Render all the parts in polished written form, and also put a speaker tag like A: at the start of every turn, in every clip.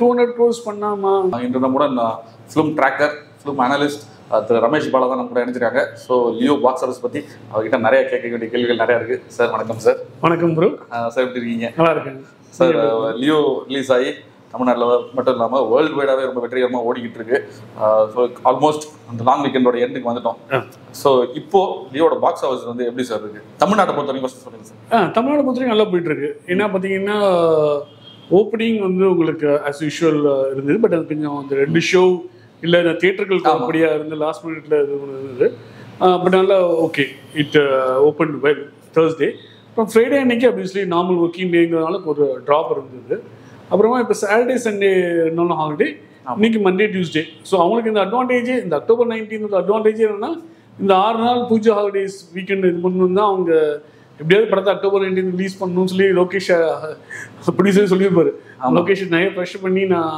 A: 200 crores பண்ணாமா
B: இன்று நம்முடன் film tracker, film analyst திரு ரமேஷ் பாலா தான் நம்ம கூட இணைஞ்சிருக்காங்க. ஸோ லியோ பாக்ஸ் ஆஃபீஸ் பற்றி அவர்கிட்ட நிறைய கேட்க வேண்டிய கேள்விகள் நிறையா இருக்குது. சார் வணக்கம் சார்.
A: வணக்கம் ப்ரோ.
B: சார் எப்படி இருக்கீங்க?
A: நல்லா இருக்கேன்
B: சார். லியோ ரிலீஸ் ஆகி தமிழ்நாட்டில் மட்டும் இல்லாமல் வேர்ல்டு வைடாகவே ரொம்ப வெற்றிகரமாக ஓடிக்கிட்டு இருக்கு. ஸோ ஆல்மோஸ்ட் அந்த லாங் வீக்கெண்டோட எண்டுக்கு வந்துட்டோம். ஸோ இப்போ லியோட பாக்ஸ் ஆஃபீஸ் வந்து எப்படி சார் இருக்கு தமிழ்நாட்டை பொறுத்த வரைக்கும் ஃபர்ஸ்ட் சொல்லுங்க சார்.
A: தமிழ்நாட்டை பொறுத்த வரைக்கும் நல்லா போயிட்டு இருக்கு. என்ன பார்த்தீங்கன்னா ஓப்பனிங் வந்து உங்களுக்கு ஆஸ் யூஷுவல் இருந்தது. பட் அது கொஞ்சம் அந்த 2 ஷோ இல்லை தியேட்டர்களுக்கு அப்படியா இருந்து லாஸ்ட் மினிட்ல இது இருந்தது. பட் நல்லா okay, it open well Thursday. அப்புறம் ஃப்ரைடே அன்னைக்கு அப்வியஸ்லி நார்மல் ஒர்க்கிங் டேங்கிறதுனால ஒரு ட்ராப் இருந்தது. அப்புறமா இப்போ சாட்டர்டே சண்டே இன்னொன்று ஹாலிடே, இன்னைக்கு மண்டே டியூஸ்டே. ஸோ அவங்களுக்கு இந்த அட்வான்டேஜ், இந்த அக்டோபர் 19 அட்வான்டேஜ் என்னன்னா இந்த 6 நாள் பூஜா ஹாலிடேஸ் வீக்கெண்ட் இது பண்ணணும் தான். அவங்க எப்படியாவது படத்தை அக்டோபர் 19 ரிலீஸ் பண்ணணும்னு சொல்லி லோகேஷ் ப்ரொடியூசர் சொல்லியிருப்பாரு. லோகேஷ் நிறைய ப்ரெஷர் பண்ணி நான்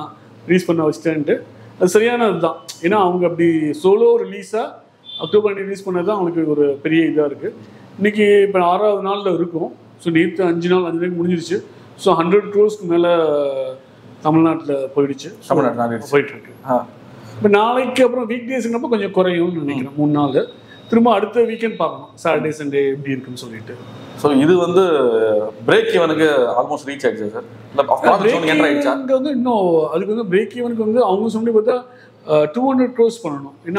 A: ரிலீஸ் பண்ண வச்சிட்டேன்ட்டு. அது சரியானது தான். ஏன்னா அவங்க அப்படி சோலோ ரிலீஸாக அக்டோபர் 19 ரிலீஸ் பண்ணது தான் அவங்களுக்கு ஒரு பெரிய இதாக இருக்குது. இன்றைக்கி இப்போ 6வது நாளில் இருக்கும். ஸோ நேற்று 5 நாள் முடிஞ்சிருச்சு. ஸோ 100 crores மேலே தமிழ்நாட்டில் போயிடுச்சு.
B: தமிழ்நாட்டில்
A: போயிட்டுருக்கு. இப்போ நாளைக்கு அப்புறம் வீக் டேஸுங்கிறப்ப கொஞ்சம் குறையும்னு நினைக்கிறேன். 3 நாள் திரும்ப அடுத்த வீக்கெண்ட் பார்க்கணும் சாட்டர்டே சண்டே எப்படி இருக்குன்னு சொல்லிட்டு.
B: ஸோ இது வந்து பிரேக் ஈவனுக்கு ஆல்மோஸ்ட் ரீச் ஆயிடுச்சு சார்.
A: அங்கே வந்து இன்னும் அதுக்கு வந்து பிரேக் ஈவனுக்கு வந்து அவங்க சொல்லி பார்த்தா 200 crores பண்ணணும். என்ன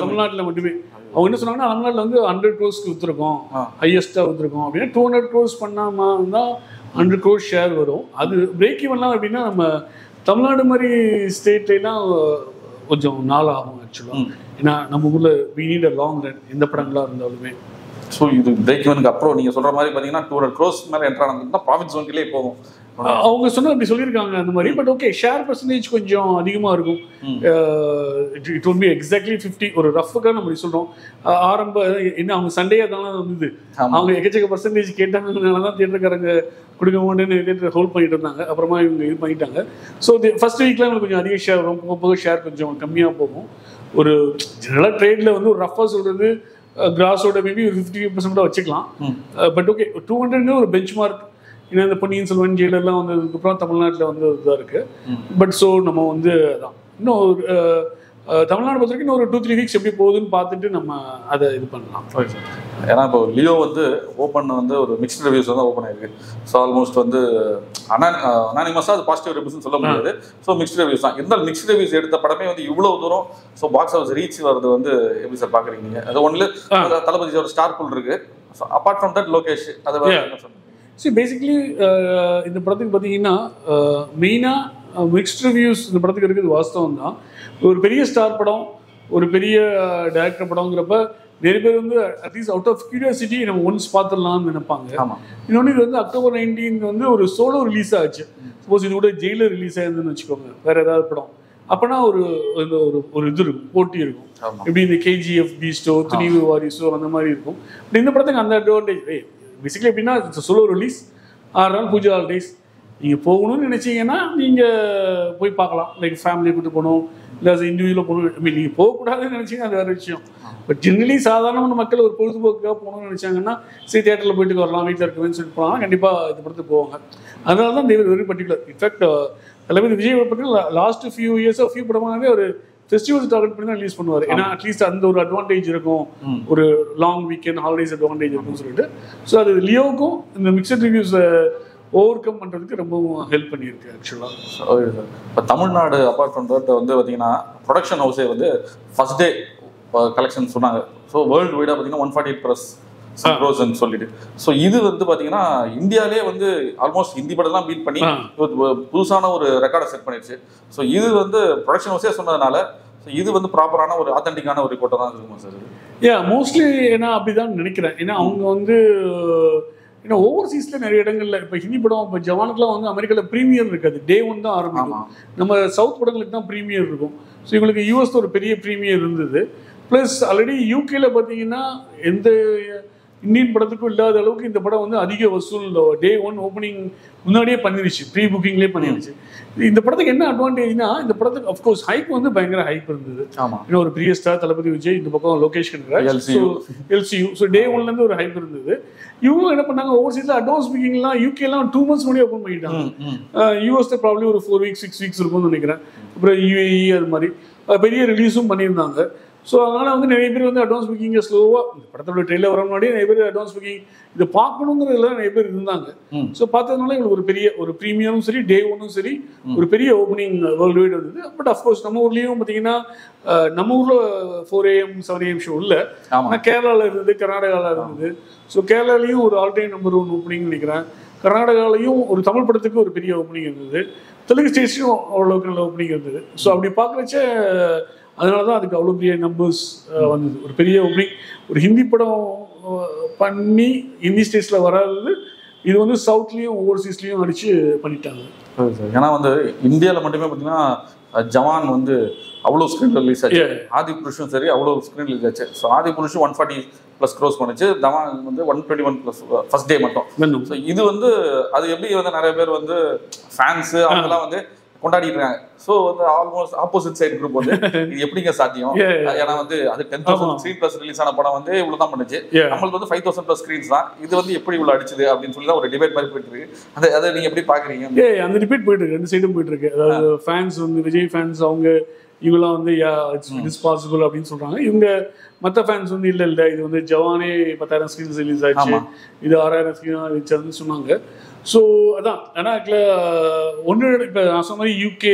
A: தமிழ்நாட்டில் மட்டுமே. அவங்க என்ன சொன்னாங்கன்னா தமிழ்நாட்டில் வந்து 100 crores விற்றுருக்கோம், ஹையஸ்ட்டாக விற்றுருக்கோம் அப்படின்னா 200 crores பண்ணாமல் தான் 100 crores ஷேர் வரும். அது பிரேக் ஈவன்லாம் அப்படின்னா நம்ம தமிழ்நாடு மாதிரி ஸ்டேட்லாம் கொஞ்சம் நாள் ஆகும் ஆக்சுவலாக. ஏன்னா நம்ம ஊரில் we need a long run எந்த படங்களாக இருந்தாலுமே.
B: ஸோ இது பிரேக் ஈவனுக்கு அப்புறம் நீங்கள் சொல்கிற மாதிரி பார்த்தீங்கன்னா 200 crores மேலே என்ட்ரானா ப்ராஃபிட் ஜோன்கிலே போகும்.
A: அவங்க சொன்ன அப்படி சொல்லியிருக்காங்க அந்த மாதிரி. பட் ஓகே, ஷேர் பர்சன்டேஜ் கொஞ்சம் அதிகமாக இருக்கும். இட் வில் பி எக்ஸாக்ட்லி 50 ஒரு ரஃபுக்காக நம்ம சொல்கிறோம். ஆரம்ப என்ன அவங்க சண்டே அதனால வந்தது. அவங்க எக்கச்சக்க பர்சன்டேஜ் கேட்டாங்கனால தான் தியேட்டருக்காரங்க கொடுக்க மாட்டேன்னு தியேட்டர் ஹோல்ட் பண்ணிட்டு இருந்தாங்க. அப்புறமா இவங்க இது பண்ணிட்டாங்க. ஸோ ஃபர்ஸ்ட் வீக்கில் அவங்களுக்கு கொஞ்சம் அதிக ஷேர் வரும். போக போக ஷேர் கொஞ்சம் கம்மியாக போகும். ஒரு ஜெனரலாக ட்ரேடில் வந்து ஒரு ரஃபாக சொல்கிறது கிராஸோட மேபி ஒரு 50% வச்சுக்கலாம். பட் ஓகே, 200 ஒரு பெஞ்ச் மார்க். ஏன்னா இந்த பொன்னியின் செல்வன் ஜெயிலெல்லாம் வந்ததுக்கப்புறம் தமிழ்நாட்டில் வந்து இதாக இருக்குது. பட் ஸோ நம்ம வந்து அதான் இன்னும் ஒரு தமிழ்நாடு பொறுத்த வரைக்கும் இன்னும் ஒரு 2-3 வீக்ஸ் எப்படி போகுதுன்னு பார்த்துட்டு நம்ம அதை இது பண்ணலாம்.
B: Okay sir. ஏன்னா இப்போ லியோ வந்து ஓப்பன் வந்து ஒரு மிக்ஸ்ட் ரிவ்யூஸ் வந்து ஓப்பன் ஆயிருக்கு. ஸோ ஆல்மோஸ்ட் வந்து அனானிமஸாக அது பாசிட்டிவ் ரிவ்யூஸ்னு சொல்ல முடியாது. ஸோ மிக்ஸ்ட் ரிவ்யூஸ் தான். இருந்தாலும் மிக்ஸ்ட் ரிவ்யூஸ் எடுத்த படமே வந்து இவ்வளோ தூரம் ஸோ பாக்ஸ் ஆஃபீஸ் ரீச் வருது வந்து எப்படி சார் பார்க்குறீங்க? அது ஒன்றில் தளபதி ஒரு ஸ்டார் புல் இருக்குது. So apart from that Lokesh அது என்ன சொல்லுங்கள்?
A: ஸோ பேசிக்லி இந்த படத்துக்கு பார்த்தீங்கன்னா மெயினாக மிக்ஸ்ட் ரிவ்யூஸ் இந்த படத்துக்கு இருக்குது வாஸ்தவம் தான். ஒரு பெரிய ஸ்டார் படம், ஒரு பெரிய டைரக்டர் படங்கிறப்ப நிறைய பேர் வந்து அட்லீஸ்ட் அவுட் ஆஃப் கியூரியாசிட்டி நம்ம ஒன்ஸ் பார்த்துடலாம்னு நினைப்பாங்க. இன்னொன்று இது வந்து அக்டோபர் 19 வந்து ஒரு சோலோ ரிலீஸ் ஆச்சு. சப்போஸ் இது கூட ஜெயிலர் ரிலீஸ் ஆயிருந்துன்னு வச்சுக்கோங்க, வேற ஏதாவது படம், அப்போனா ஒரு ஒரு இது இருக்கும், போட்டி இருக்கும். இப்படி இந்த KGF பீஸ்டோ, துணிவு வாரிசோ அந்த மாதிரி இருக்கும். பட் இந்த படத்துக்கு அந்த அட்வான்டேஜ் பேசிக்கலி எப்படின்னா சோலோ ரிலீஸ் 6 நாள் பூஜா ஹாலிடேஸ். நீங்கள் போகணும்னு நினச்சிங்கன்னா நீங்கள் போய் பார்க்கலாம். லைக் ஃபேமிலியை கூப்பிட்டு போகணும், இல்லை அது இண்டிவிஜுவலாக போகணும். ஐ மீன் நீங்கள் போகக்கூடாதுன்னு நினச்சிங்கன்னா அது வேறு விஷயம். பட் ஜென்ரலி சாதாரணமான மக்கள் ஒரு பொழுதுபோக்குக்காக போகணும்னு நினச்சாங்கன்னா சரி தியேட்டரில் போயிட்டு வரலாம், வீட்டில் இருக்கவேன்னு சொல்லிட்டு போகலாம். கண்டிப்பாக இது படத்துக்கு போவாங்க. அதனால தான் தேவர் வெரி பர்டிகுலர். இன்ஃபேக்ட் தளபதி விஜய் பார்த்தீங்கன்னா லாஸ்ட் ஃபியூ இயர்ஸாக ஃபியூ படமாகவே ஒரு ஃபெஸ்டிவல்ஸ் டார்கெட் பண்ணி தான் ரிலீஸ் பண்ணுவார். ஏன்னா அட்லீஸ்ட் அந்த ஒரு அட்வான்டேஜ் இருக்கும், ஒரு லாங் வீக்கெண்ட் ஹாலிடேஸ் அட்வான்டேஜ் இருக்கும்னு சொல்லிட்டு. ஸோ அது லியோவுக்கும் இந்த மிக்சட் ரிவ்யூஸை ஓவர் கம் பண்ணுறதுக்கு ரொம்பவும் ஹெல்ப் பண்ணியிருக்கு ஆக்சுவலாக.
B: Okay sir. இப்போ தமிழ்நாடு அப்பார்ட் ஃப்ரம் தட் வந்து பார்த்தீங்கன்னா ப்ரொடக்ஷன் ஹவுஸே வந்து ஃபர்ஸ்ட் டே கலெக்ஷன் சொன்னாங்க. ஸோ வேர்ல்டு வைடாக பார்த்தீங்கன்னா 148+ crores சொல்லிட்டு. ஸோ இது வந்து பார்த்தீங்கன்னா இந்தியாவிலே வந்து ஆல்மோஸ்ட் ஹிந்தி படம்லாம் பீட் பண்ணி புதுசான ஒரு ரெக்கார்டை செட் பண்ணிடுச்சு. ஸோ இது வந்து ப்ரொடக்ஷன் ஹவுஸே சொன்னதுனால இது வந்து ப்ராப்பரான ஒரு ஆத்தென்டிக்கான ஒரு ரிப்போர்ட்டாக தான் இருக்குமா சார்?
A: மோஸ்ட்லி ஏன்னா அப்படிதான் நினைக்கிறேன். ஏன்னா அவங்க வந்து ஏன்னா ஓவர்சீஸில் நிறைய இடங்கள்ல இப்போ ஹிந்தி படம், இப்போ ஜவானுக்குலாம் வந்து அமெரிக்காவில் ப்ரீமியர் இருக்காது, டே 1 தான் ஆரம்பிக்கும். நம்ம சவுத் படங்களுக்கு தான் ப்ரீமியர் இருக்கும். ஸோ இவங்களுக்கு யூஎஸ் ஒரு பெரிய ப்ரீமியர் இருந்தது. ப்ளஸ் ஆல்ரெடி யூகேல பார்த்தீங்கன்னா எந்த இந்தியன் படத்துக்கும் இல்லாத அளவுக்கு இந்த படம் வந்து அதிக வசூல் டே 1 ஓப்பனிங் முன்னாடியே பண்ணிருச்சு, ப்ரீ புக்கிங்லேயே பண்ணிருச்சு. இந்த படத்துக்கு என்ன அட்வான்டேஜ்னா, இந்த படத்துக்கு அஃப்கோர்ஸ் ஹைப் வந்து பயங்கர ஹைப் இருந்தது. இன்னும் ஒரு பெரிய ஸ்டார் தளபதி விஜய், இந்த பக்கம் Lokesh Kanagaraj, LCU. So day 1லேருந்து ஒரு ஹைப் இருந்தது. இவங்களும் என்ன பண்ணாங்க, ஓவர்சீஸ்ல அட்வான்ஸ் புக்கிங்லாம் யூகேலாம் 2 months முன்னாடி ஓப்பன் பண்ணிட்டாங்க. யூஎஸ்ல ப்ராப்ளி ஒரு 4 weeks 6 weeks இருக்கும்னு நினைக்கிறேன். அப்புறம் UAE அது மாதிரி பெரிய ரிலீஸும் பண்ணியிருந்தாங்க. ஸோ அதனால் வந்து நிறைய பேர் வந்து அட்வான்ஸ் புக்கிங்கை ஸ்லோவாக, இந்த படத்தோட ட்ரெயிலர் வர முன்னாடியே நிறைய பேர் அட்வான்ஸ் புக்கிங் இதை பார்க்கணுங்கிறதுல நிறைய பேர் இருந்தாங்க. ஸோ பார்த்ததுனால எங்களுக்கு ஒரு பெரிய ஒரு ப்ரீமியமும் சரி, டே 1ம் சரி, ஒரு பெரிய ஓப்பனிங் வேர்ல்டு வைடு வந்தது. பட் அஃப்கோர்ஸ் நம்ம ஊர்லேயும் பார்த்தீங்கன்னா, நம்ம ஊரில் 4 AM 7 AM ஷோ இல்லை, ஆனால் கேரளாவில் இருந்தது, கர்நாடகாவில் இருந்தது. ஸோ கேரளாலையும் ஒரு ஆல் டைம் நம்பர் 1 ஓப்பனிங் நினைக்கிறேன். கர்நாடகாலையும் ஒரு தமிழ் படத்துக்கு ஒரு பெரிய ஓப்பனிங் இருந்தது. தெலுங்கு ஸ்டேட்ஸ்லையும் ஓரளவுக்கு நல்ல ஓப்பனிங் இருந்தது. ஸோ அப்படி பார்க்குறச்ச அதனால தான் அதுக்கு அவ்வளோ பெரிய நம்பர்ஸ் வந்தது. ஒரு பெரிய ஓப்பனிங், ஒரு ஹிந்தி படம் பண்ணி ஹிந்தி ஸ்டேட்ஸில் வராது, இது வந்து சவுத்லேயும் ஓவர்சீஸ்லேயும் அடித்து பண்ணிட்டாங்க.
B: ஏன்னா வந்து இந்தியாவில் மட்டுமே பார்த்தீங்கன்னா ஜவான் வந்து அவ்வளோ ஸ்க்ரீன் ரிலீஸ் ஆச்சு, ஆதி புருஷும் சரி அவ்வளோ ஸ்க்ரீன் ரிலீஸ் ஆச்சு. ஸோ ஆதி புருஷும் 140+ க்ரோஸ் பண்ணிச்சு, ஜவான் வந்து 121+ ஃபர்ஸ்ட் டே மட்டும். ஸோ இது வந்து அது எப்படி வந்து நிறைய பேர் வந்து ஃபேன்ஸு அவங்கெல்லாம் வந்து கொண்டாடிட்டு இருக்காங்க. ஸோ வந்து ஆல்மோஸ்ட் ஆப்போசிட் சைடு குரூப் வந்து இது எப்படிங்க சாத்தியம், ஏன்னா வந்து அது 10,000 ஸ்க்ரீன் ரிலீஸ் ஆன படம் வந்து இவ்வளோ தான் பண்ணுச்சு, நம்மளுக்கு வந்து 5,000+ ஸ்க்ரீன்ஸ் தான், இது வந்து எப்படி இவ்வளோ அடிச்சுது அப்படின்னு சொல்லி தான் ஒரு டிபேட் மாதிரி போயிட்டு இருக்கு. அதை நீங்க எப்படி பாக்குறீங்க?
A: அந்த டிபேட் போயிட்டு இருக்கு, 2 சைடும் போயிட்டு இருக்கு. அதாவது ஃபேன்ஸ் வந்து விஜய் ஃபேன்ஸ் அவங்க இவங்களாம் வந்து இட்ஸ் பாசிபிள் அப்படின்னு சொல்றாங்க. இவங்க மற்ற ஃபேன்ஸ் வந்து இல்லை இது வந்து ஜவானே 10,000 ஸ்க்ரீன்ஸ் ரிலீஸ் ஆச்சு, இது 6,000 ஸ்க்ரீன் ரிலீஸ் ஆச்சுன்னு சொன்னாங்க. ஸோ அதான், ஏன்னா ஒன்று இப்போ நான் சொன்ன மாதிரி UK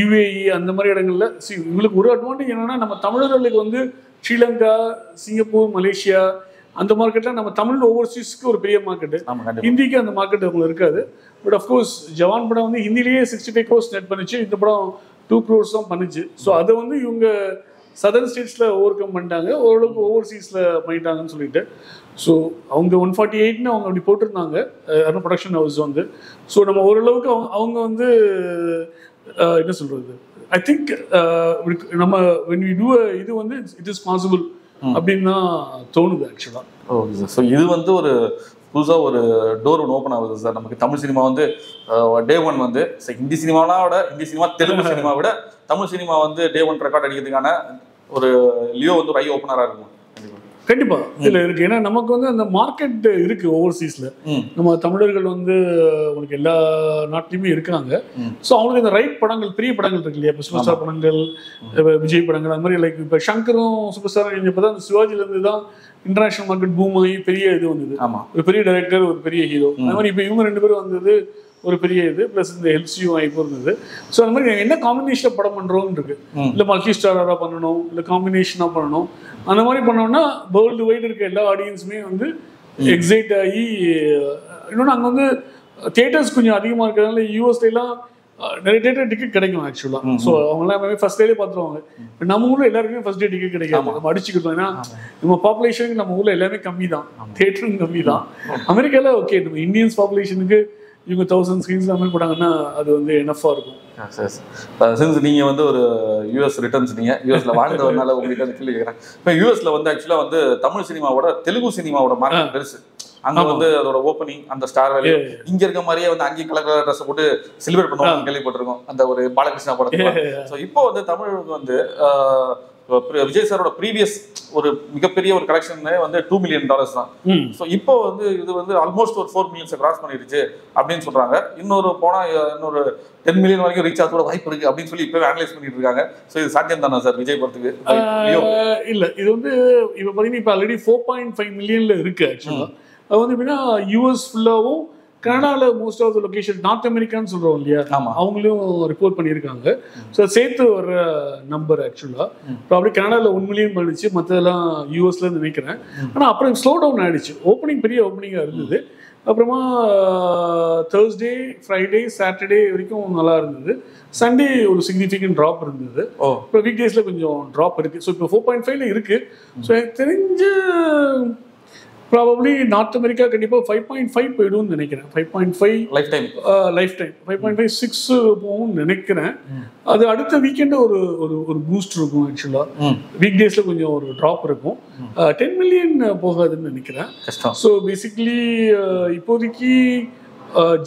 A: UAE அந்த மாதிரி இடங்கள்ல இவங்களுக்கு ஒரு அட்வான்டேஜ் என்னன்னா, நம்ம தமிழர்களுக்கு வந்து ஸ்ரீலங்கா, சிங்கப்பூர், மலேசியா அந்த மார்க்கெட்லாம் நம்ம தமிழ் ஓவர்சீஸ்க்கு ஒரு பெரிய மார்க்கெட்டு, ஹிந்திக்கு அந்த மார்க்கெட் அவங்களுக்கு இருக்காது. பட் அஃப்கோர்ஸ் ஜவான் படம் வந்து ஹிந்திலேயே 65 crores நெட் பண்ணிச்சு, இந்த படம் 2 crores தான் பண்ணுச்சு. ஸோ அதை வந்து இவங்க சதர்ன் ஸ்டேட்ஸில் ஓவர் கம் பண்ணிட்டாங்க, ஓரளவுக்கு ஓவர்சீஸில் பண்ணிட்டாங்கன்னு சொல்லிட்டு. ஸோ அவங்க 148ன்னு அவங்க அப்படி போட்டிருந்தாங்க ப்ரொடக்ஷன் ஹவுஸ் வந்து. ஸோ நம்ம ஓரளவுக்கு அவங்க வந்து என்ன சொல்கிறது, ஐ திங்க் நம்ம when we do இது வந்து இட் இஸ் பாசிபிள் அப்படின்னு தான் தோணுது ஆக்சுவலாக.
B: Okay sir. ஸோ இது வந்து ஒரு புதுசாக ஒரு டோர் ஒன்று ஓப்பன் ஆகுது சார். நமக்கு தமிழ் சினிமா வந்து டே 1 வந்து ஹிந்தி சினிமாவோட ஹிந்தி சினிமா தெலுங்கு சினிமா விட தமிழ் சினிமா வந்து டே 1 ரெக்கார்ட் அடிக்கிறதுக்கான ஒரு லியோ வந்து ஒரு ஐ ஓப்பனராக இருக்கும்.
A: கண்டிப்பா இதுல இருக்கு. ஏன்னா நமக்கு வந்து அந்த மார்க்கெட் இருக்கு ஓவர்சீஸ்ல. நம்ம தமிழர்கள் வந்து உனக்கு எல்லா நாட்டிலுமே இருக்காங்க. ஸோ அவங்களுக்கு இந்த ரைட் படங்கள், பெரிய படங்கள் இருக்கு இல்லையா, இப்போ சூப்பர் ஸ்டார் படங்கள், விஜய் படங்கள், அந்த மாதிரி லைக் இப்போ சங்கரும் சூப்பர் ஸ்டார் பார்த்தா அந்த சிவாஜில இருந்து தான் இன்டர்நேஷனல் மார்க்கெட் பூம் ஆகி பெரிய இது வந்தது. ஒரு பெரிய டைரக்டர், ஒரு பெரிய ஹீரோ. அந்த மாதிரி இப்போ இவங்க 2 பேரும் வந்தது ஒரு பெரிய இது, பிளஸ் இந்த LCU வாய்ப்பு இருந்தது. ஸோ அந்த மாதிரி என்ன காம்பினேஷன் படம் பண்றோம்னு இருக்கு. இல்லை மல்டி ஸ்டாரா பண்ணணும், இல்லை காம்பினேஷனா பண்ணணும், அந்த மாதிரி பண்ணோம்னா வேர்ல்டு வைடு இருக்க எல்லா ஆடியன்ஸுமே வந்து எக்ஸைட் ஆகி. இன்னொன்று அங்கே வந்து தியேட்டர்ஸ் கொஞ்சம் அதிகமாக இருக்கிறதுனால யூஎஸ்லாம் நிறைய தியேட்டர் டிக்கெட் கிடைக்கும் ஆக்சுவலாக. ஸோ அவங்களாம் ஃபர்ஸ்ட் டேலே பார்த்துருவாங்க. இப்போ நம்ம ஊரில் எல்லாருக்குமே ஃபர்ஸ்ட் டே டிக்கெட் கிடைக்காது, நம்ம அடிச்சுக்கிட்டோம். ஏன்னா நம்ம பாப்புலேஷனுக்கு நம்ம ஊரில் எல்லாமே கம்மி தான், தியேட்டரும் கம்மி தான். அமெரிக்காவில் ஓகே, நம்ம இந்தியன்ஸ் பாப்புலேஷனுக்கு இவங்க 1000 ஸ்க்ரீன்ஸ் மாதிரி போட்டாங்கன்னா அது வந்து எனஃபாக இருக்கும்.
B: சின்ஸ் நீங்கள் வந்து ஒரு யூஎஸ் ரிட்டர்ன்ஸ், நீங்கள் யூஎஸ்ல வாழ்ந்ததுனால உங்ககிட்ட வந்து கேள்வி கேட்குறேன். இப்போ யூஎஸ்ல வந்து ஆக்சுவலாக வந்து தமிழ் சினிமாவோட தெலுங்கு சினிமாவோட மார்க்கெட் பெருசு. அங்க வந்து அதோட ஓப்பனிங், அந்த ஸ்டார் வேல்யூ இங்க இருக்க மாதிரியே வந்து அங்கேயும் கலர் ட்ரெஸ் போட்டு செலிப்ரேட் பண்ணுவாங்க, கேள்விப்பட்டிருக்கோம் அந்த ஒரு பாலகிருஷ்ணா படத்துல. ஸோ இப்போ வந்து தமிழுக்கு வந்து விஜய் சாரோட ப்ரீவியஸ் ஒரு மிகப்பெரிய ஒரு கலெக்ஷன் வந்து $2 million தான். ஸோ இப்போ வந்து இது வந்து ஆல்மோஸ்ட் ஒரு 4 million கிராஸ் பண்ணிடுச்சு அப்படின்னு சொல்றாங்க. இன்னொரு $10 million வரைக்கும் ரீச் ஆக வாய்ப்பு இருக்கு அப்படின்னு சொல்லி இப்போ அனலைஸ் பண்ணிட்டு இருக்காங்க. ஸோ இது சாத்தியம் தானே சார் விஜய் படத்துக்கு?
A: இல்ல, இது வந்து இப்போ பார்த்தீங்கன்னா இப்போ ஆல்ரெடி 4.5 million இருக்கு ஆக்சுவலா. அது வந்து எப்படின்னா யூஎஸ் ஃபுல்லாவும் கனடாவில் most of the location, north அமெரிக்கான்னு சொல்கிறோம் இல்லையா, அவங்களும் ரிப்போர்ட் பண்ணியிருக்காங்க. ஸோ சேர்த்து வர்ற நம்பர் ஆக்சுவலாக ப்ராப்ளி கனடாவில் 1 million பண்ணிச்சு, மற்றதெல்லாம் யூஎஸ்ல நினைக்கிறேன். ஆனால் அப்புறம் ஸ்லோ டவுன் ஆகிடுச்சு. ஓப்பனிங் பெரிய ஓப்பனிங்காக இருந்தது. அப்புறமா தேர்ஸ்டே, ஃப்ரைடே, சாட்டர்டே வரைக்கும் நல்லா இருந்தது. சண்டே ஒரு சிக்னிஃபிகண்ட் ட்ராப் இருந்தது. இப்போ வீக் டேஸில் கொஞ்சம் ட்ராப் இருக்குது. ஸோ இப்போ 4.5 இருக்குது. ஸோ எனக்கு தெரிஞ்ச ப்ராபப்ளி நார்த் அமெரிக்கா கண்டிப்பாக 5.5 போயிடும்னு நினைக்கிறேன். 5.5 லைஃப் டைம் 5.5 6 போகும்னு நினைக்கிறேன். அது அடுத்த வீக்கெண்டு ஒரு பூஸ்ட் இருக்கும். ஆக்சுவலாக வீக் டேஸில் கொஞ்சம் ஒரு ட்ராப் இருக்கும். 10 மில்லியன் போகாதுன்னு நினைக்கிறேன். ஸோ பேசிக்கலி இப்போதைக்கு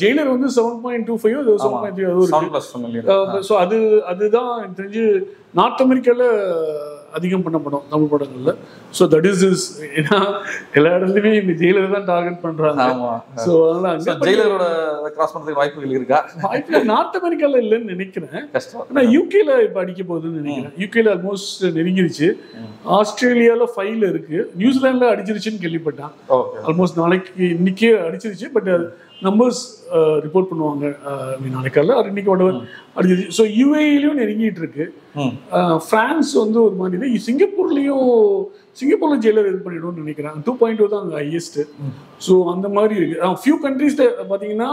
A: ஜெயிலர் வந்து 7.25 7.3 இருக்கு. ஸோ அதுதான் எனக்கு தெரிஞ்சு நார்த் அமெரிக்காவில் அதிகம் பண்ணப்படும் தமிழ் படங்கள்ல. ஸோ தட் இஸ் ஏன்னா எல்லா இடத்துலையுமே இந்த ஜெயிலர் தான் டார்கெட் பண்றாங்க. ஸோ அதனால
B: ஜெயிலரோட கிராஸ் பண்றதுக்கு வாய்ப்புகள் இருக்கா?
A: வாய்ப்பு நார்த் அமெரிக்கால இல்லைன்னு நினைக்கிறேன். ஆனா யூகேல இப்ப அடிக்க போகுதுன்னு நினைக்கிறேன். யூகேல ஆல்மோஸ்ட் நெருங்கிருச்சு. ஆஸ்திரேலியால 5 இருக்கு. நியூசிலாந்துல அடிச்சிருச்சுன்னு கேள்விப்பட்டேன். ஆல்மோஸ்ட் நாளைக்கு இன்னைக்கே அடிச்சிருச்சு. பட் நம்பர்ஸ் ரிப்போர்ட் பண்ணுவாங்க நாளைக்கால இன்னைக்கு அடிச்சிருச்சு. ஸோ யூஏஇலையும் நெருங்கிட்டு இருக்கு. பிரான்ஸ் வந்து ஒரு மாதிரி சிங்கப்பூர்ல ஜெயிலர் இது பண்ணிடும்னு நினைக்கிறேன். 2.2 தான் அங்கே ஹையஸ்ட். ஸோ அந்த மாதிரி இருக்கு. ஃபியூ கண்ட்ரீஸ்ல பார்த்தீங்கன்னா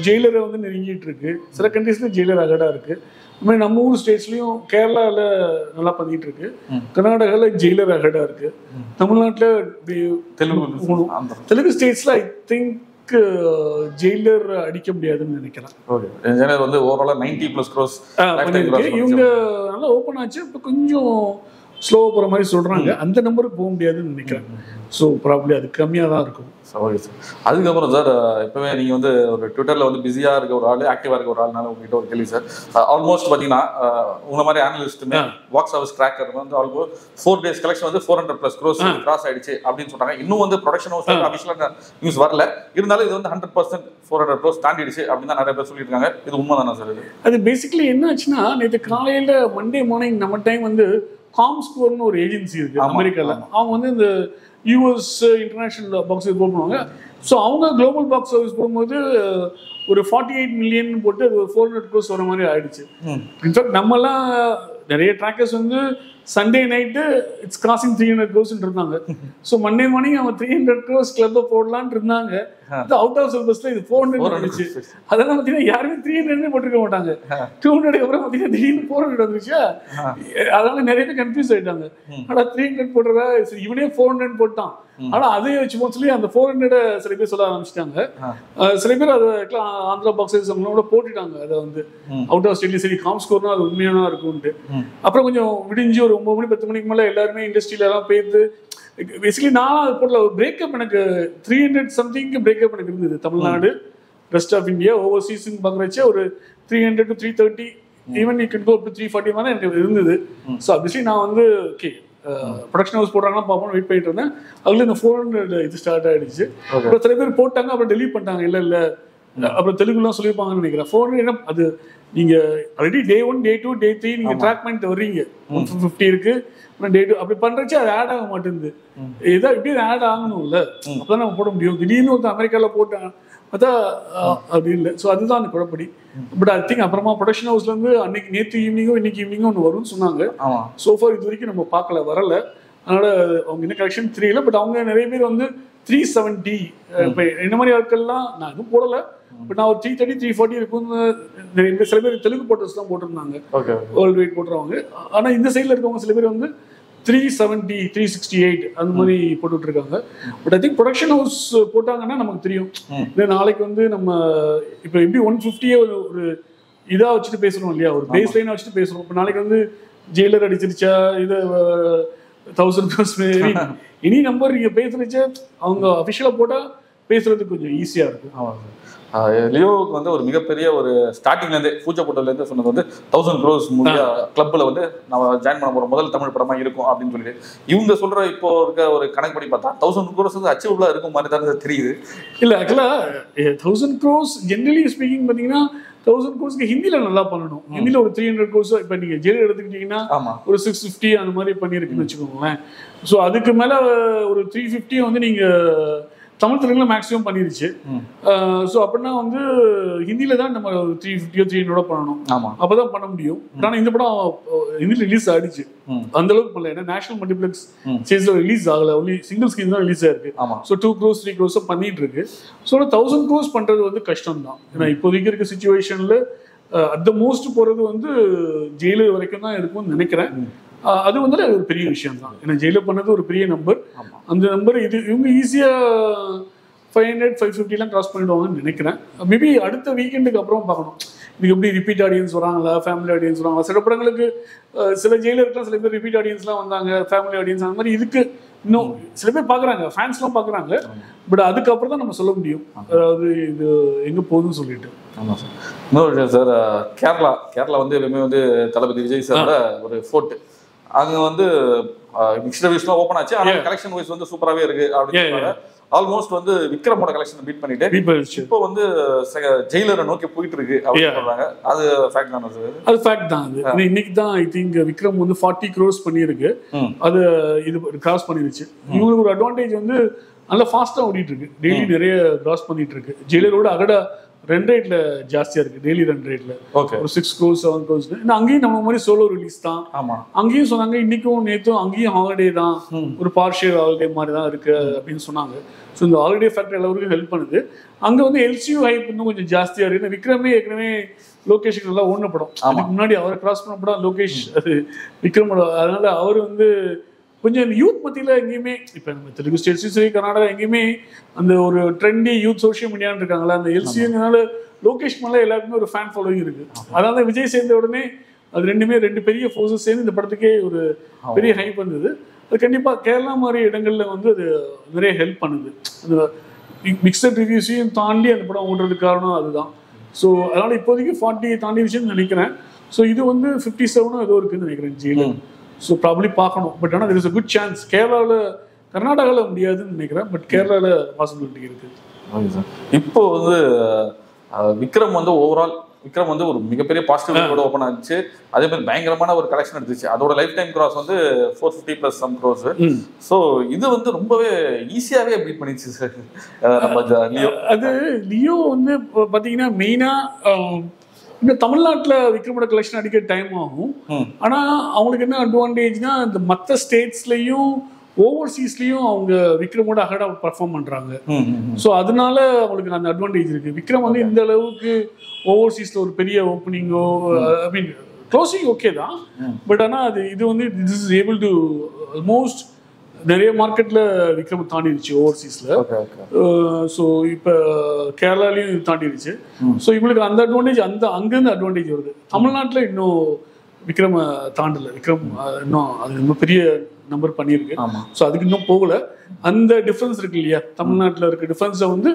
A: ஜெயிலரை வந்து நெருங்கிட்டு இருக்கு. சில கண்ட்ரீஸ்ல ஜெயிலர் அகடா இருக்கு. அதுமாதிரி நம்ம ஊர் ஸ்டேட்ஸ்லயும் கேரளாவில் நல்லா பண்ணிட்டு இருக்கு. கர்நாடகாவில் ஜெயிலர் அகடா இருக்கு. தமிழ்நாட்டில் தெலுங்கு ஸ்டேட்ஸ்ல ஐ திங்க் ஜெயிலர் அடிக்க முடியாதுன்னு நினைக்கிறேன்.
B: வந்து ஓவராலா 90+ crores
A: இவங்க நல்லா ஓப்பன் ஆச்சு. இப்போ கொஞ்சம் ஸ்லோவா போற மாதிரி சொல்றாங்க. அந்த நம்பருக்கு போக முடியாதுன்னு நினைக்கிறேன். ஸோ ப்ராப்ளி அது கம்மியாக தான் இருக்கும்.
B: Okay sir. அதுக்கப்புறம் சார் இப்போவே நீங்கள் வந்து ஒரு ட்விட்டரில் வந்து பிஸியாக இருக்க ஒரு ஆள், ஆக்டிவாக இருக்க ஒரு ஆள்னால உங்ககிட்ட ஒரு கேள்வி சார். ஆல்மோஸ்ட் பார்த்தீங்கன்னா உங்களை மாதிரி ஆனலிஸ்ட்டுமே பாக்ஸ் ஆஃபீஸ் ட்ராக்கர் வந்து ஆல்மோஸ்ட் 4 days கலெக்ஷன் வந்து 400+ crores கிராஸ் ஆயிடுச்சு அப்படின்னு சொல்றாங்க. இன்னும் வந்து ப்ரொடக்ஷன் ஹவுஸ் அபிஷியலாக நியூஸ் வரல. இருந்தாலும் இது வந்து 100% 400 crores தாண்டிடுச்சு அப்படின்னு தான் நிறைய பேர் சொல்லிட்டு இருக்காங்க. இது உண்மை தானே சார்?
A: அது பேசிக்கலி என்ன ஆச்சுன்னா, நேற்று காலையில் மண்டே மார்னிங் நம்ம டைம் வந்து காம்ஸ்கோர்னு ஒரு ஏஜென்சி இருக்கு அமெரிக்காவில். அவங்க வந்து இந்த யூஎஸ் இன்டர்நேஷனல் பாக்ஸ் ஆஃபீஸ் போடுவாங்க. ஸோ அவங்க குளோபல் பாக்ஸ் ஆஃபீஸ் போகும்போது ஒரு 48 மில்லியன் போட்டு 400 crores வர மாதிரி ஆயிடுச்சு. இன்ஃபேக்ட் நம்மலாம் நிறைய ட்ராக்கர்ஸ் வந்து Sunday night it's crossing 300 crores இருந்தாங்க. ஸோ மண்டே மார்னிங் அவங்க 300 crores கிளப்பை போடலான்னு இருந்தாங்க. அவுட் ஆஃப் சிலபஸ்ல இது 400 வந்துச்சு. அதெல்லாம் பார்த்தீங்கன்னா யாருமே 300 போட்டிருக்க மாட்டாங்க. 200 அப்புறம் பார்த்தீங்கன்னா திடீர்னு 400 வந்துருச்சா. அதனால நிறைய பேர் கன்ஃபியூஸ் ஆயிட்டாங்க. ஆனா 300 போடுறதா இவனே 400 போட்டான். ஆனா அதே வச்சு சொல்லி அந்த 400 சில பேர் சொல்ல ஆரம்பிச்சிட்டாங்க. சில பேர் அதை ஆந்திரா பாக்ஸஸ் கூட போட்டுட்டாங்க. அதை வந்து அவுட் ஆஃப் ஸ்டேட்லயும் சரி காம்ஸ்கோர்னா அது உண்மையான இருக்கும்ட்டு. அப்புறம் கொஞ்சம் விடிஞ்சு ஒரு 9 மணி 10 மணிக்கு மேலே எல்லாருமே இண்டஸ்ட்ரியில எல்லாம் போயிட்டு பேசிக்கலி நான் அது போடல. ஒரு பிரேக்கப் எனக்கு 300 சம்திங் பிரேக்கப் எனக்கு இருந்தது. தமிழ்நாடு, ரெஸ்ட் ஆஃப் இந்தியா, ஓவர்சீஸ்ன்னு பார்க்குறச்சே ஒரு 300 to 330 even you can go to 340 மாதிரி எனக்கு இருந்தது. ஸோ ஆப்வியஸ்லி நான் வந்து ஓகே ப்ரொடக்ஷன் ஹவுஸ் போடுறாங்கன்னா பார்ப்போம் வெயிட் பண்ணிட்டு இருந்தேன். அதுல இந்த 400 இது ஸ்டார்ட் ஆயிடுச்சு. அப்புறம் சில பேர் போட்டாங்க, அப்புறம் டெலீட் பண்ணிட்டாங்க. இல்லை அப்புறம் தெலுங்குலாம் சொல்லியிருப்பாங்கன்னு நினைக்கிறேன். 400 என்ன அது நீங்க ஆல்ரெடி டே 1 டே 2 டே 3 நீங்க ட்ராக் பண்ணிட்டு வர்றீங்க. 150 இருக்கு, அப்புறம் டே 2 அப்படி பண்றச்சு அது ஆட் ஆக மாட்டேங்குது. ஏதோ இப்படி ஆட் ஆகணும்ல, அப்பதான் நம்ம போட முடியும். திடீர்னு வந்து அமெரிக்கால போட்டாங்க பார்த்தா அப்படி இல்லை. ஸோ அதுதான் அந்த குழப்படி. பட் ஐ திங்க் அப்புறமா ப்ரொடக்ஷன் ஹவுஸ்ல இருந்து அன்னைக்கு நேற்று ஈவினிங்கோ இன்னைக்கு ஈவினிங்கோ ஒன்று வரும்னு சொன்னாங்க. சோஃபார் இது வரைக்கும் நம்ம பார்க்கல, வரல. அதனால அவங்க என்ன கலெக்ஷன் தெரியல. பட் அவங்க நிறைய பேர் வந்து 370 இப்போ இந்த மாதிரி ஆட்கள்லாம் நான் எதுவும் போடலை. பட் நான் ஒரு 330 340 இருக்குன்னு சில பேர் தெலுங்கு போட்டர்ஸ் தான் போட்டிருந்தாங்க, வேர்ல்டு வைட் போட்டுருவாங்க. ஆனால் இந்த சைடில் இருக்கவங்க சில பேர் வந்து 370 368 அந்த மாதிரி போட்டுட்டு இருக்காங்க. But I think production house போட்டாங்கன்னா நமக்கு தெரியும். நாளைக்கு வந்து நம்ம இப்போ எப்படி 150 ஒரு இதாக வச்சுட்டு பேசுறோம் இல்லையா, ஒரு பேஸ் லைனாக வச்சுட்டு பேசுறோம். இப்போ நாளைக்கு வந்து ஜெயிலர் அடிச்சிருச்சா, இது 1000 crores இனி நம்பர் நீங்கள் பேசுறச்சா அவங்க அஃபிஷியலாக போட்டால் பேசுறதுக்கு கொஞ்சம் ஈஸியாக இருக்கும்.
B: லியோவுக்கு வந்து ஒரு மிகப்பெரிய ஒரு ஸ்டார்டிங்லேருந்தே பூஜைப்பட்டதுலேருந்து சொன்னது வந்து 1000 crores மூவியா கிளப்பில் வந்து நம்ம ஜாயின் பண்ண போகிற முதல் தமிழ் படமாக இருக்கும் அப்படின்னு சொல்லிட்டு இவங்க சொல்கிற இப்போ இருக்க ஒரு கணக்கு படி பார்த்தா 1000 crores வந்து அச்சீவபிளாக இருக்கும் மாதிரி தான் தெரியுது.
A: இல்லை ஆக்சுவலாக 1000 crores ஜென்ரலி ஸ்பீக்கிங் பார்த்தீங்கன்னா 1000 crores ஹிந்தியில் நல்லா பண்ணணும். ஹிந்தியில் ஒரு 300 crores இப்போ நீங்கள் ஜெயிலர் எடுத்துக்கிட்டீங்கன்னா ஒரு 650 அந்த மாதிரி பண்ணியிருக்குன்னு வச்சுக்கோங்களேன். ஸோ அதுக்கு மேலே ஒரு 350 வந்து நீங்கள் தமிழ் தெலுங்குல மேக்ஸிமம் பண்ணிருச்சு. ஸோ அப்படின்னா வந்து ஹிந்தியில தான் நம்ம 350 300 பண்ணணும், அப்பதான் பண்ண முடியும். ஆனால் இந்த படம் ஹிந்தியில் ரிலீஸ் ஆயிடுச்சு, அந்த அளவுக்கு பண்ணல. ஏன்னா நேஷனல் மல்டிப்ளெக்ஸ் சேஸ்ல ரிலீஸ் ஆகல, ஒன்லி சிங்கிள் ஸ்கிரீன் தான் ரிலீஸ் ஆயிருக்கு. ஸோ 2 crores 3 crores பண்ணிட்டு இருக்கு. ஸோ 1000 crores பண்றது வந்து கஷ்டம் தான். ஏன்னா இப்போதைக்கு இருக்க சுச்சுவேஷன்ல அட் த மோஸ்ட் போறது வந்து ஜெயிலர் வரைக்கும் தான் இருக்கும்னு நினைக்கிறேன். அது வந்து ஒரு பெரிய விஷயம் தான். ஏன்னா ஜெயிலர் பண்ணது ஒரு பெரிய நம்பர். அந்த நம்பர் இவங்க ஈஸியாக 500 550 கிராஸ் பண்ணிடுவாங்கன்னு நினைக்கிறேன். மேபி அடுத்த வீக்கெண்டுக்கு அப்புறம் பார்க்கணும் இதுக்கு எப்படி ரிப்பீட் ஆடியன்ஸ் வராங்களா, ஃபேமிலி ஆடியன்ஸ் வராங்களா. சில படங்களுக்கு சில ஜெயிலருக்குலாம் சில பேர் ரிப்பீட் ஆடியன்ஸ்லாம் வந்தாங்க, ஃபேமிலி ஆடியன்ஸ் அந்த மாதிரி. இதுக்கு இன்னும் சில பேர் பார்க்குறாங்க, ஃபேன்ஸ்லாம் பார்க்குறாங்க. பட் அதுக்கப்புறம் தான் நம்ம சொல்ல முடியும் அதாவது இது எங்கே போகுதுன்னு சொல்லிட்டு.
B: ஆமாம் சார். இன்னொரு விஷயம் சார், கேரளா வந்து எப்பவுமே வந்து தளபதி விஜய் சாரோட ஒரு ஃபோர்ட். அங்கே வந்து மிக்ஸ்ட் ரிவ்யூஸ்லாம் ஓப்பன் ஆச்சு. ஆனால் கலெக்ஷன் வைஸ் வந்து சூப்பராகவே இருக்கு அப்படின்னு ஆல்மோஸ்ட் வந்து விக்ரமோட கலெக்ஷன் பீட் பண்ணிட்டு இப்போ வந்து ஜெயிலரை நோக்கி போயிட்டு இருக்கு அப்படின்னு சொல்றாங்க. அது ஃபேக்ட் தானே சார்? அது
A: ஃபேக்ட் தான். அது இன்னைக்கு தான் ஐ திங்க் விக்ரம் வந்து 40 crores பண்ணியிருக்கு. அது இது கிராஸ் பண்ணிருச்சு. இவங்களுக்கு ஒரு அட்வான்டேஜ் வந்து நல்லா ஃபாஸ்டா ஓடிட்டு இருக்கு, டெய்லி நிறைய கிராஸ் பண்ணிட்டு இருக்கு. ஜெயிலரோட அகடா ரன் ரேட்ல ஜாஸ்தியா இருக்கு, டெய்லி ரன் ரேட்ல ஒரு 6 crores 7 crores. அங்கேயும் நம்ம மாதிரி சோலோ ரிலீஸ் தான். அங்கேயும் சொன்னாங்க இன்னைக்கும் நேற்றும் அங்கேயும் ஹாலிடே தான், ஒரு பார்ஷியல் ஹாலிடே மாதிரி தான் இருக்கு அப்படின்னு சொன்னாங்க. ஸோ இந்த ஹாலிடே ஃபேக்டர் எல்லாருக்கும் ஹெல்ப் பண்ணுது. அங்கே வந்து எல்சியூ ஹைப் இன்னும் கொஞ்சம் ஜாஸ்தியா இருக்கு. ஏன்னா விக்ரமே ஏற்கனவே லோகேஷுக்கு நல்லா ஓடின படம், அதுக்கு முன்னாடி அவரை கிராஸ் பண்ண படம் லோகேஷ், அது விக்ரமோட. அதனால அவர் வந்து கொஞ்சம் இந்த யூத் மத்தியில் எங்கேயுமே இப்போ நம்ம தெலுங்கு ஸ்டேட்ஸும் சரி கர்நாடகா எங்கேயுமே அந்த ஒரு ட்ரெண்டி யூத் சோஷியல் மீடியான்னு இருக்காங்களா, அந்த எல்சிங்கிறனால லோகேஷ் மேலே எல்லாருக்குமே ஒரு ஃபேன் ஃபாலோவிங் இருக்கு. அதனால விஜய் சேர்ந்த உடனே அது ரெண்டு பெரிய ஃபோர்ஸஸ் சேர்ந்து இந்த படத்துக்கே ஒரு பெரிய ஹைப் வந்தது. அது கண்டிப்பாக கேரளா மாதிரி இடங்கள்ல வந்து அது நிறைய ஹெல்ப் பண்ணுது. அந்த மிக்சட் ரிவ்யூஸையும் தாண்டி அந்த படம் ஓடுறதுக்கு காரணம் அதுதான். ஸோ அதனால இப்போதைக்கு 40 தாண்டி விஷயம்னு நினைக்கிறேன். ஸோ இது வந்து 57 ஏதோ இருக்குன்னு நினைக்கிறேன் ஜெயிலர். ஸோ ப்ராப்ளி பார்க்கணும். பட் ஆனால் there is a good chance. கேரளாவில் கர்நாடகாவில் முடியாதுன்னு நினைக்கிறேன், பட் கேரளாவில் பாசிபிலிட்டி இருக்குது.
B: Okay sir. இப்போ வந்து விக்ரம் வந்து ஓவரால் விக்ரம் வந்து ஒரு மிகப்பெரிய பாசிட்டிவ் ஓப்பன் ஆச்சு. அதே மாதிரி பயங்கரமான ஒரு கலெக்ஷன் எடுத்துச்சு. அதோட லைஃப் டைம் கிராஸ் வந்து 450+ some crores. ஸோ இது வந்து ரொம்பவே ஈஸியாகவே பீட் பண்ணிச்சு சார் நம்ம லியோ.
A: அது லியோ வந்து பார்த்தீங்கன்னா மெயினாக இன்னும் தமிழ்நாட்டில் விக்ரமோட கலெக்ஷன் அடிக்க டைம் ஆகும். ஆனால் அவங்களுக்கு என்ன அட்வான்டேஜ்னா இந்த மற்ற ஸ்டேட்ஸ்லையும் ஓவர்சீஸ்லையும் அவங்க விக்ரமோட அகடா பர்ஃபார்ம் பண்றாங்க. ஸோ அதனால அவங்களுக்கு அந்த அட்வான்டேஜ் இருக்கு. விக்ரம் வந்து இந்த அளவுக்கு ஓவர்சீஸ்ல ஒரு பெரிய ஓப்பனிங்கோ ஐ மீன் க்ளோசிங் ஓகே தான், பட் ஆனால் அது இது வந்து this is able to almost நிறைய மார்க்கெட்ல விக்ரம் தாண்டிடுச்சு ஓவர்சீஸ்ல. ஸோ இப்போ கேரளாலையும் இது தாண்டிடுச்சு. ஸோ இவங்களுக்கு அந்த அட்வான்டேஜ் அங்கேருந்து அட்வான்டேஜ் வருது. தமிழ்நாட்டில் இன்னும் விக்ரம் தாண்டல. விக்ரம் இன்னும் அது ரொம்ப பெரிய நம்பர் பண்ணியிருக்கு. ஸோ அதுக்கு இன்னும் போகல. அந்த டிஃப்ரென்ஸ் இருக்கு இல்லையா, தமிழ்நாட்டில் இருக்க டிஃப்ரென்ஸை வந்து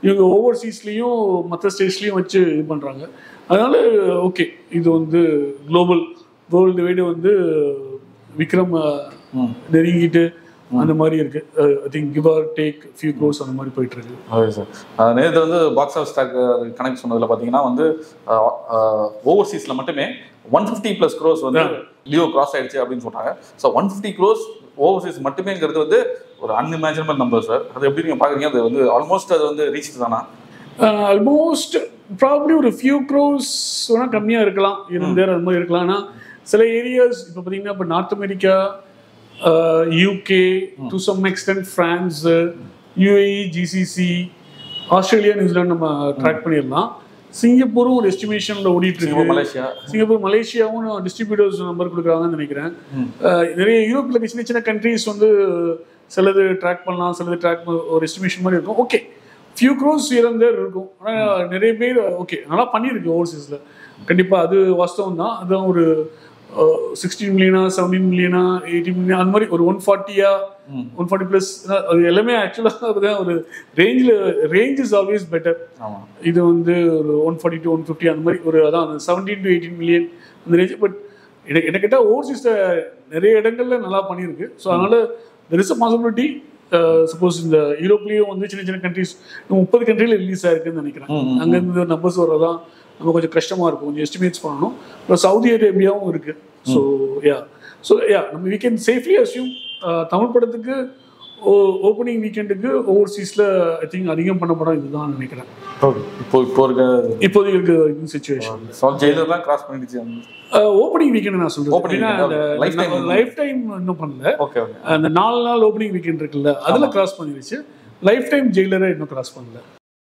A: இவங்க ஓவர்சீஸ்லையும் மற்ற ஸ்டேட்ஸ்லையும் வச்சு இது பண்ணுறாங்க. அதனால ஓகே, இது வந்து குளோபல் வேர்ல்டு வைடு வந்து விக்ரம் நெருங்கிட்டு அந்த மாதிரி இருக்கு. I think give or take few crores அந்த மாதிரி போயிட்டு இருக்கு.
B: Okay sir. நேற்று வந்து பாக்ஸ் ஆஃபீஸ் ஸ்டாக் கனெக்ட் சொன்னதில் பார்த்தீங்கன்னா வந்து ஓவர்சீஸில் மட்டுமே 150+ crores வந்து லியோ கிராஸ் ஆயிடுச்சு அப்படின்னு சொன்னாங்க. ஸோ 150 crores ஓவர்சீஸ் மட்டுமேங்கிறது வந்து ஒரு அன்இமேஜினபிள் நம்பர் சார். அது எப்படி நீங்கள் பார்க்குறீங்க? அது வந்து ஆல்மோஸ்ட் அது வந்து ரீச் தானா?
A: ஆல்மோஸ்ட் ப்ராப்ளி ஒரு ஃபியூ க்ரோர்ஸ் வேணால் கம்மியாக இருக்கலாம், அது மாதிரி இருக்கலாம். ஆனால் சில ஏரியாஸ் இப்போ பார்த்தீங்கன்னா இப்போ North America, UK, to some extent France, UAE, GCC, Australia, New Zealand நம்ம ட்ராக் பண்ணிடலாம். சிங்கப்பூரும் ஒரு எஸ்டிமேஷன்ல ஓடிட்டு இருக்கு. சிங்கப்பூர், மலேசியாவும் டிஸ்ட்ரிபியூட்டர்ஸ் நம்பர் கொடுக்குறாங்கன்னு நினைக்கிறேன். நிறைய யூரோப்பில் இருக்க சின்ன சின்ன கண்ட்ரிஸ் வந்து சிலது ட்ராக் பண்ணலாம், சிலது ட்ராக் ஒரு எஸ்டிமேஷன் மாதிரி இருக்கும். ஓகே, ஃபியூ க்ரோர்ஸ் இறந்தேர் இருக்கும். ஆனால் நிறைய பேர் ஓகே நல்லா பண்ணியிருக்கு ஓவர்சீஸில். கண்டிப்பாக அது வாஸ்தவம் தான். அதுதான் ஒரு 16 மில்லியனா 17 மில்லியனா 18 மில்லியன் அந்த மாதிரி ஒரு 140+, அது எல்லாமே ஆக்சுவலாக ஒரு ரேஞ்ச் இஸ் ஆல்வேஸ் பெட்டர். இது வந்து ஒரு 140 to 150 அந்த மாதிரி ஒரு அதான் 17 to 18 மில்லியன் அந்த ரேஞ்ச். பட் என்ன கேட்டால் ஓவர்சீஸில் நிறைய இடங்கள்ல நல்லா பண்ணியிருக்கு. ஸோ அதனால there is a possibility. Suppose இந்த யூரோப்லேயும் வந்து சின்ன சின்ன கண்ட்ரிஸ் 30 கண்ட்ரியில் ரிலீஸ் ஆயிருக்குன்னு நினைக்கிறேன். அங்கேருந்து நம்பர்ஸ் வரதான் நம்ம கொஞ்சம் கஷ்டமாக இருக்கும், கொஞ்சம் எஸ்டிமேட்ஸ் பண்ணணும். அப்புறம் சவுதி அரேபியாவும் இருக்குது. ஸோ நம்ம we can safely assume Tamil படத்துக்கு ஓப்பனிங் வீக்கெண்டுக்கு ஓவர்சீஸில் ஐ திங்க் அதிகம் பண்ண படம் இதுதான் நினைக்கிறேன். இப்போதைக்கு இருக்க சிச்சுவேஷன் ஓப்பனிங் வீக்கெண்ட் நான் சொல்றேன். லைஃப் டைம் இன்னும் பண்ணல. அந்த 4 நாள் ஓப்பனிங் வீக்கெண்ட் இருக்குல்ல, அதில் கிராஸ் பண்ணிருச்சு. லைஃப் டைம் ஜெயிலரை இன்னும் கிராஸ் பண்ணல.